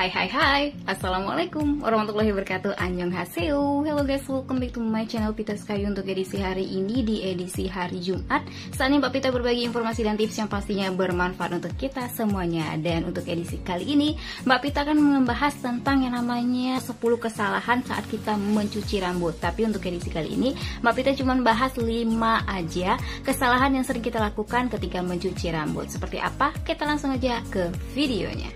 Hai, Assalamualaikum warahmatullahi wabarakatuh. Annyeonghaseyo. Hello guys, welcome back to my channel Pita Sekayu. Untuk edisi hari ini, di edisi hari Jumat, saatnya Mbak Pita berbagi informasi dan tips yang pastinya bermanfaat untuk kita semuanya. Dan untuk edisi kali ini, Mbak Pita akan membahas tentang yang namanya 10 kesalahan saat kita mencuci rambut. Tapi untuk edisi kali ini, Mbak Pita cuma bahas 5 aja kesalahan yang sering kita lakukan ketika mencuci rambut. Seperti apa? Kita langsung aja ke videonya.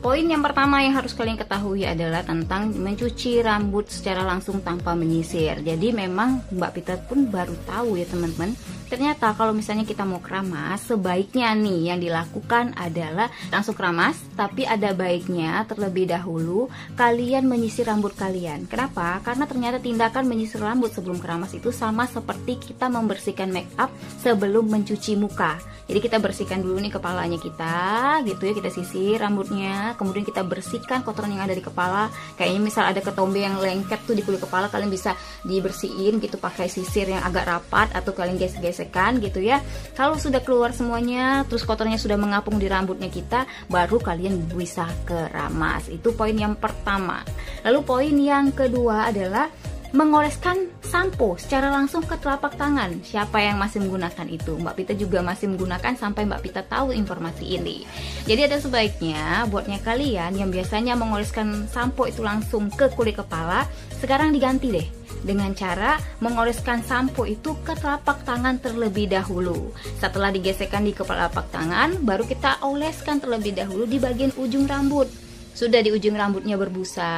Poin yang pertama yang harus kalian ketahui adalah tentang mencuci rambut secara langsung tanpa menyisir. Jadi memang Mbak Pita pun baru tahu ya teman-teman. Ternyata kalau misalnya kita mau keramas, sebaiknya nih yang dilakukan adalah langsung keramas, tapi ada baiknya terlebih dahulu kalian menyisir rambut kalian. Kenapa? Karena ternyata tindakan menyisir rambut sebelum keramas itu sama seperti kita membersihkan make up sebelum mencuci muka. Jadi kita bersihkan dulu nih kepalanya kita, gitu ya, kita sisir rambutnya, kemudian kita bersihkan kotoran yang ada di kepala. Kayaknya misal ada ketombe yang lengket tuh di kulit kepala, kalian bisa dibersihin gitu pakai sisir yang agak rapat atau kalian gesek-gesekkan gitu ya. Kalau sudah keluar semuanya, terus kotornya sudah mengapung di rambutnya kita, baru kalian bisa keramas. Itu poin yang pertama. Lalu poin yang kedua adalah mengoleskan sampo secara langsung ke telapak tangan. Siapa yang masih menggunakan itu? Mbak Pita juga masih menggunakan sampai Mbak Pita tahu informasi ini. Jadi ada sebaiknya buatnya kalian yang biasanya mengoleskan sampo itu langsung ke kulit kepala, sekarang diganti deh dengan cara mengoleskan sampo itu ke telapak tangan terlebih dahulu. Setelah digesekkan di telapak tangan, baru kita oleskan terlebih dahulu di bagian ujung rambut. Sudah di ujung rambutnya berbusa,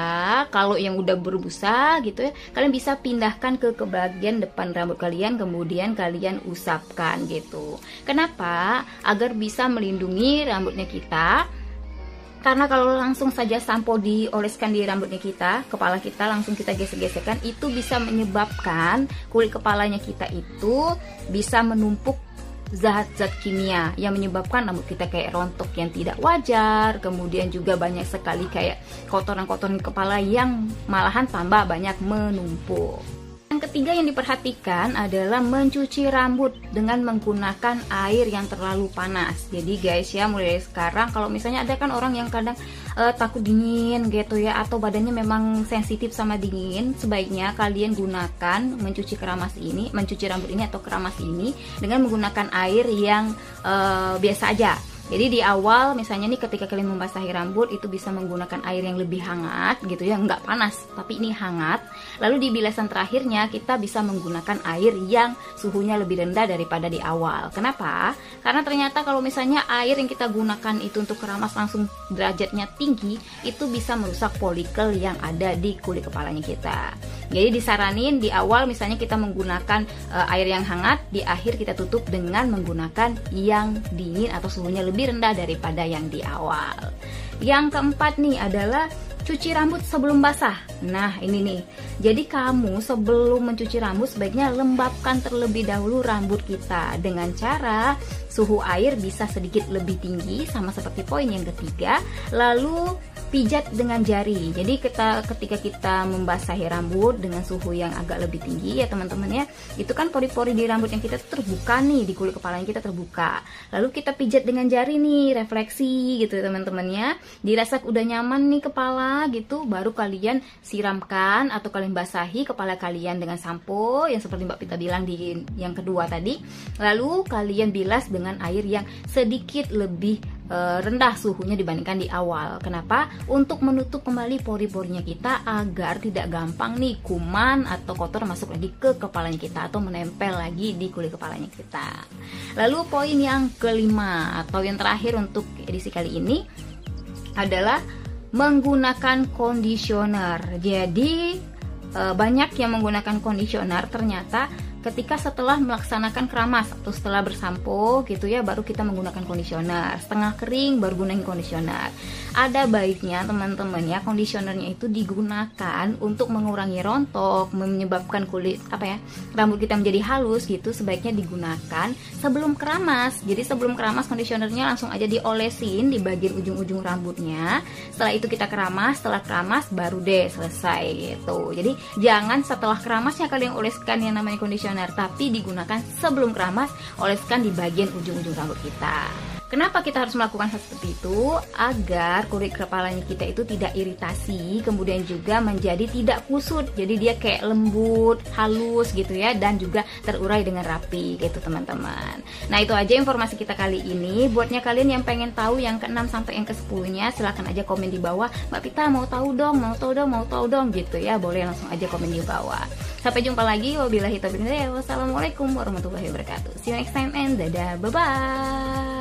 kalau yang udah berbusa gitu ya, kalian bisa pindahkan ke bagian depan rambut kalian, kemudian kalian usapkan gitu. Kenapa? Agar bisa melindungi rambutnya kita. Karena kalau langsung saja sampo dioleskan di rambutnya kita, kepala kita langsung kita gesek-gesekkan, itu bisa menyebabkan kulit kepalanya kita itu bisa menumpuk zat-zat kimia yang menyebabkan rambut kita kayak rontok yang tidak wajar. Kemudian juga banyak sekali kayak kotoran-kotoran kepala yang malahan tambah banyak menumpuk. Yang ketiga yang diperhatikan adalah mencuci rambut dengan menggunakan air yang terlalu panas. Jadi guys ya, mulai dari sekarang kalau misalnya ada kan orang yang kadang takut dingin gitu ya, atau badannya memang sensitif sama dingin, sebaiknya kalian gunakan mencuci rambut ini atau keramas ini dengan menggunakan air yang biasa aja. Jadi di awal misalnya nih ketika kalian membasahi rambut itu bisa menggunakan air yang lebih hangat gitu ya, nggak panas tapi ini hangat. Lalu di bilasan terakhirnya kita bisa menggunakan air yang suhunya lebih rendah daripada di awal. Kenapa? Karena ternyata kalau misalnya air yang kita gunakan itu untuk keramas langsung derajatnya tinggi, itu bisa merusak folikel yang ada di kulit kepalanya kita. Jadi disaranin di awal misalnya kita menggunakan air yang hangat, di akhir kita tutup dengan menggunakan yang dingin atau suhunya lebih rendah daripada yang di awal. Yang keempat nih adalah cuci rambut sebelum basah. Nah ini nih, jadi kamu sebelum mencuci rambut sebaiknya lembabkan terlebih dahulu rambut kita dengan cara suhu air bisa sedikit lebih tinggi, sama seperti poin yang ketiga. Lalu pijat dengan jari. Jadi ketika kita membasahi rambut dengan suhu yang agak lebih tinggi ya teman-teman ya, itu kan pori-pori di rambut yang kita terbuka nih, di kulit kepala yang kita terbuka. Lalu kita pijat dengan jari nih, refleksi gitu teman-teman ya. Dirasa udah nyaman nih kepala gitu, baru kalian siramkan atau kalian basahi kepala kalian dengan sampo yang seperti Mbak Pita bilang di yang kedua tadi. Lalu kalian bilas dengan air yang sedikit lebih rendah suhunya dibandingkan di awal. Kenapa? Untuk menutup kembali pori-porinya kita agar tidak gampang nih kuman atau kotor masuk lagi ke kepalanya kita atau menempel lagi di kulit kepalanya kita. Lalu poin yang kelima atau yang terakhir untuk edisi kali ini adalah menggunakan conditioner. Jadi banyak yang menggunakan conditioner ternyata ketika setelah melaksanakan keramas atau setelah bersampo gitu ya, baru kita menggunakan conditioner. Setengah kering baru gunain conditioner. Ada baiknya teman-teman ya, conditionernya itu digunakan untuk mengurangi rontok, menyebabkan kulit rambut kita menjadi halus gitu. Sebaiknya digunakan sebelum keramas. Jadi sebelum keramas conditionernya langsung aja diolesin di bagian ujung-ujung rambutnya. Setelah itu kita keramas, setelah keramas baru deh selesai gitu. Jadi jangan setelah keramasnya kalian oleskan yang namanya conditioner, tapi digunakan sebelum keramas, oleskan di bagian ujung-ujung rambut kita. Kenapa kita harus melakukan hal seperti itu? Agar kulit kepalanya kita itu tidak iritasi, kemudian juga menjadi tidak kusut. Jadi dia kayak lembut, halus gitu ya, dan juga terurai dengan rapi gitu teman-teman. Nah itu aja informasi kita kali ini. Buatnya kalian yang pengen tahu yang ke-6 sampai yang ke-10-nya, silahkan aja komen di bawah. Mbak Pita mau tahu dong gitu ya. Boleh langsung aja komen di bawah. Sampai jumpa lagi. Wabillahi taufiq wal hidayah. Wassalamualaikum warahmatullahi wabarakatuh. See you next time and dadah, bye bye.